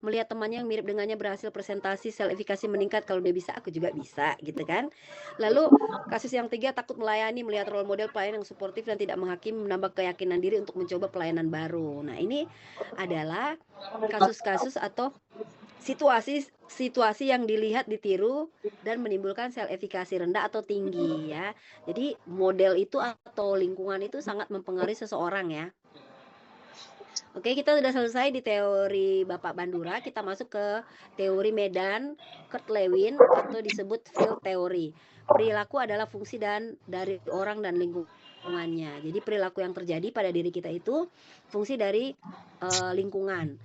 melihat temannya yang mirip dengannya berhasil presentasi, self efficacy meningkat, kalau dia bisa, aku juga bisa, gitu kan. Lalu kasus yang 3, takut melayani, melihat role model pelayan yang suportif dan tidak menghakimi, menambah keyakinan diri untuk mencoba pelayanan baru. Nah, ini adalah kasus-kasus atau situasi yang dilihat, ditiru, dan menimbulkan self efficacy rendah atau tinggi ya. Jadi model itu atau lingkungan itu sangat mempengaruhi seseorang ya. Oke, kita sudah selesai di teori Bapak Bandura, kita masuk ke teori Medan, Kurt Lewin atau disebut field theory. Perilaku adalah fungsi dari orang dan lingkungannya. Jadi perilaku yang terjadi pada diri kita itu fungsi dari lingkungan.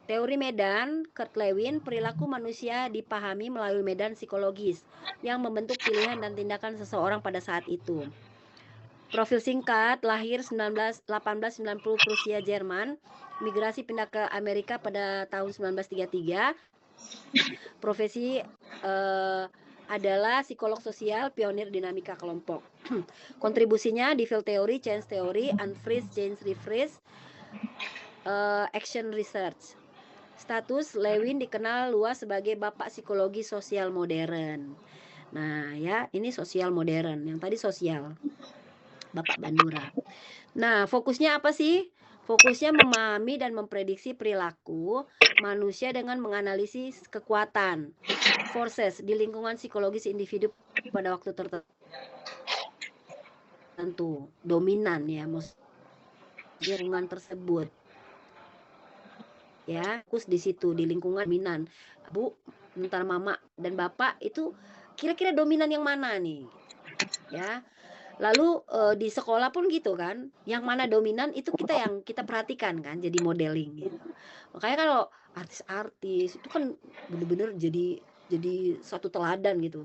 Teori Medan, Kurt Lewin, perilaku manusia dipahami melalui medan psikologis yang membentuk pilihan dan tindakan seseorang pada saat itu. Profil singkat, lahir 1890 Prusia Jerman, migrasi pindah ke Amerika pada tahun 1933. Profesi adalah psikolog sosial, pionir dinamika kelompok. Kontribusinya di field theory, change theory, unfreeze, change refreeze, action research. Status Lewin dikenal luas sebagai bapak psikologi sosial modern. Nah, ya, ini sosial modern. Yang tadi sosial. Bapak Bandura. Nah, fokusnya apa sih? Fokusnya memahami dan memprediksi perilaku manusia dengan menganalisis kekuatan, forces di lingkungan psikologis individu pada waktu tertentu, dominan ya, maksudnya lingkungan tersebut. Ya, fokus di situ, di lingkungan dominan. Bu, ntar mama dan bapak itu kira-kira dominan yang mana nih? Ya. Lalu di sekolah pun gitu kan, yang mana dominan itu yang kita perhatikan kan, jadi modeling gitu. Makanya kalau artis-artis itu kan bener-bener jadi satu teladan gitu.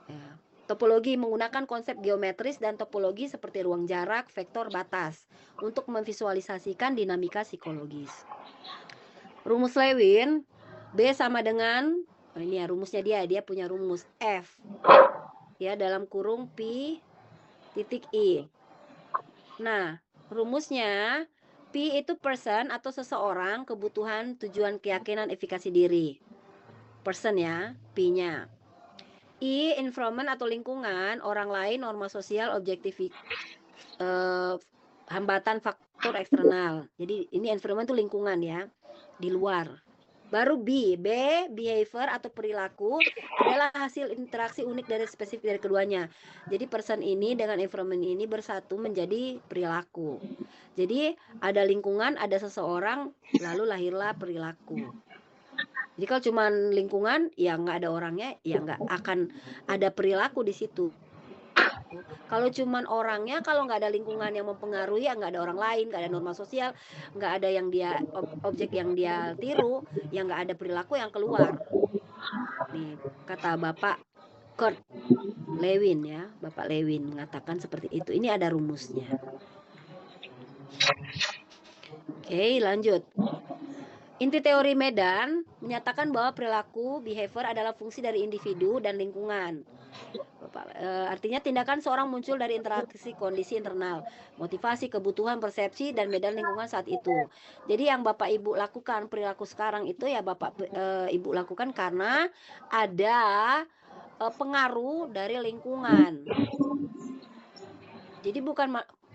Ya. Topologi menggunakan konsep geometris dan topologi seperti ruang jarak, vektor, batas untuk memvisualisasikan dinamika psikologis. Rumus Lewin, B sama dengan ini ya rumusnya dia punya rumus F ya dalam kurung P titik I. Nah, rumusnya P itu person atau seseorang, kebutuhan, tujuan, keyakinan, efikasi diri. Person ya, P-nya. I, environment atau lingkungan, orang lain, norma sosial, objektif, hambatan, faktor eksternal. Jadi ini environment itu lingkungan ya, di luar. Baru B, behavior atau perilaku adalah hasil interaksi unik dari spesifik dari keduanya. Jadi person ini dengan environment ini bersatu menjadi perilaku. Jadi ada lingkungan, ada seseorang, lalu lahirlah perilaku. Jadi kalau cuma lingkungan, ya nggak ada orangnya, ya nggak akan ada perilaku di situ. Kalau cuman orangnya, kalau nggak ada lingkungan yang mempengaruhi, ya nggak ada orang lain, nggak ada norma sosial, nggak ada yang dia objek yang dia tiru, ya nggak ada perilaku yang keluar. Nih kata Bapak Kurt Lewin ya, Bapak Lewin mengatakan seperti itu. Ini ada rumusnya. Oke, lanjut. Inti teori Medan menyatakan bahwa perilaku behavior adalah fungsi dari individu dan lingkungan. Artinya tindakan seorang muncul dari interaksi kondisi internal, motivasi, kebutuhan, persepsi, dan medan lingkungan saat itu. Jadi yang Bapak Ibu lakukan, perilaku sekarang itu ya Bapak Ibu lakukan karena ada pengaruh dari lingkungan.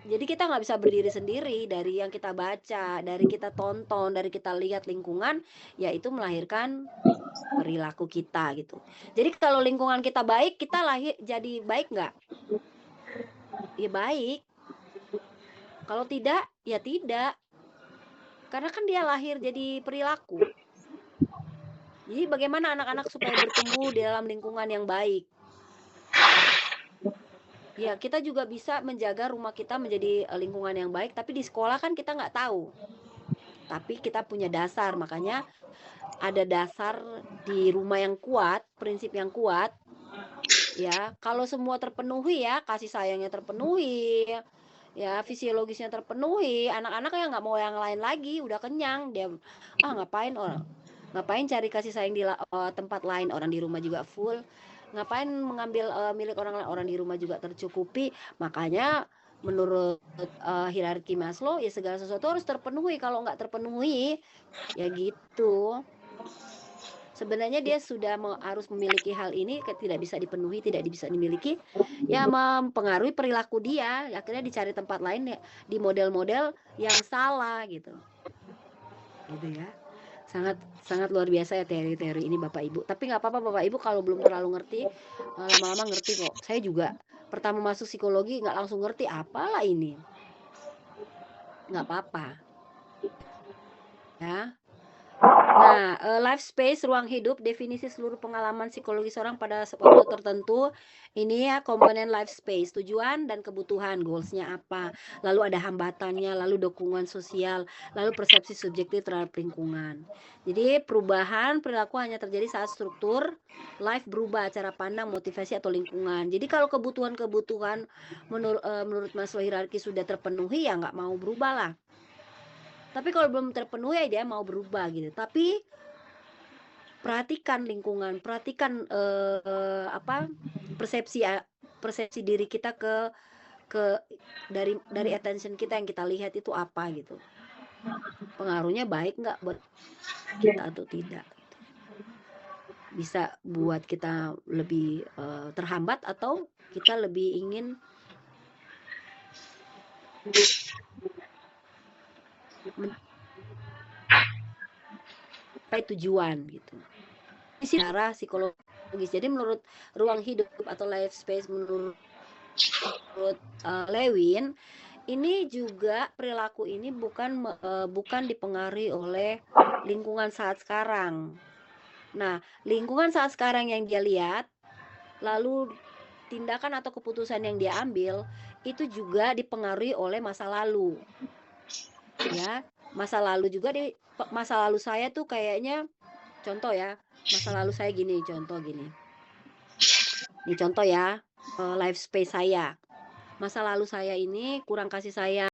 Jadi kita nggak bisa berdiri sendiri dari yang kita baca, dari kita tonton, dari kita lihat lingkungan, ya itu melahirkan perilaku kita gitu. Jadi kalau lingkungan kita baik, kita jadi baik nggak? Ya baik. Kalau tidak, ya tidak. Karena kan dia lahir jadi perilaku. Jadi bagaimana anak-anak supaya bertumbuh di dalam lingkungan yang baik? Ya kita juga bisa menjaga rumah kita menjadi lingkungan yang baik, tapi di sekolah kan kita nggak tahu. Tapi kita punya dasar, makanya ada dasar di rumah yang kuat, prinsip yang kuat. Ya, kalau semua terpenuhi ya, kasih sayangnya terpenuhi, ya fisiologisnya terpenuhi, anak-anak ya nggak mau yang lain lagi, udah kenyang dia, ngapain cari kasih sayang di tempat lain, orang di rumah juga full, ngapain mengambil milik orang lain, orang di rumah juga tercukupi. Makanya menurut hierarki Maslow ya segala sesuatu harus terpenuhi, kalau nggak terpenuhi ya gitu. sebenarnya dia sudah harus memiliki hal ini, tidak bisa dipenuhi, tidak bisa dimiliki, ya mempengaruhi perilaku dia, akhirnya dicari tempat lain ya, di model-model yang salah gitu. Gitu ya. Sangat sangat luar biasa ya teori-teori ini Bapak Ibu. Tapi nggak apa-apa Bapak Ibu kalau belum terlalu ngerti, lama-lama ngerti kok. Saya juga pertama masuk psikologi nggak langsung ngerti, apalah ini. Nggak apa-apa. Ya. Nah, life space, ruang hidup, definisi seluruh pengalaman psikologi seorang pada waktu tertentu. Ini ya komponen life space, tujuan dan kebutuhan, goals-nya apa, lalu ada hambatannya, lalu dukungan sosial, lalu persepsi subjektif terhadap lingkungan. Jadi perubahan perilaku hanya terjadi saat struktur life berubah, cara pandang, motivasi atau lingkungan. Jadi kalau kebutuhan-kebutuhan menurut Maslow hierarki sudah terpenuhi, ya nggak mau berubah lah. Tapi kalau belum terpenuhi ya dia mau berubah gitu. Tapi perhatikan lingkungan, perhatikan persepsi diri kita dari attention kita yang kita lihat itu apa gitu. Pengaruhnya baik nggak buat kita atau tidak. Bisa buat kita lebih terhambat atau kita lebih ingin mencapai tujuan gitu. Ini secara psikologis. Jadi menurut ruang hidup atau life space menurut Lewin, ini juga perilaku ini bukan dipengaruhi oleh lingkungan saat sekarang. Nah, lingkungan saat sekarang yang dia lihat, lalu tindakan atau keputusan yang dia ambil, itu juga dipengaruhi oleh masa lalu. Ya, masa lalu saya tuh kayaknya, contoh ya, masa lalu saya gini, contoh gini. Ini contoh ya, life space saya. Masa lalu saya ini kurang kasih sayang.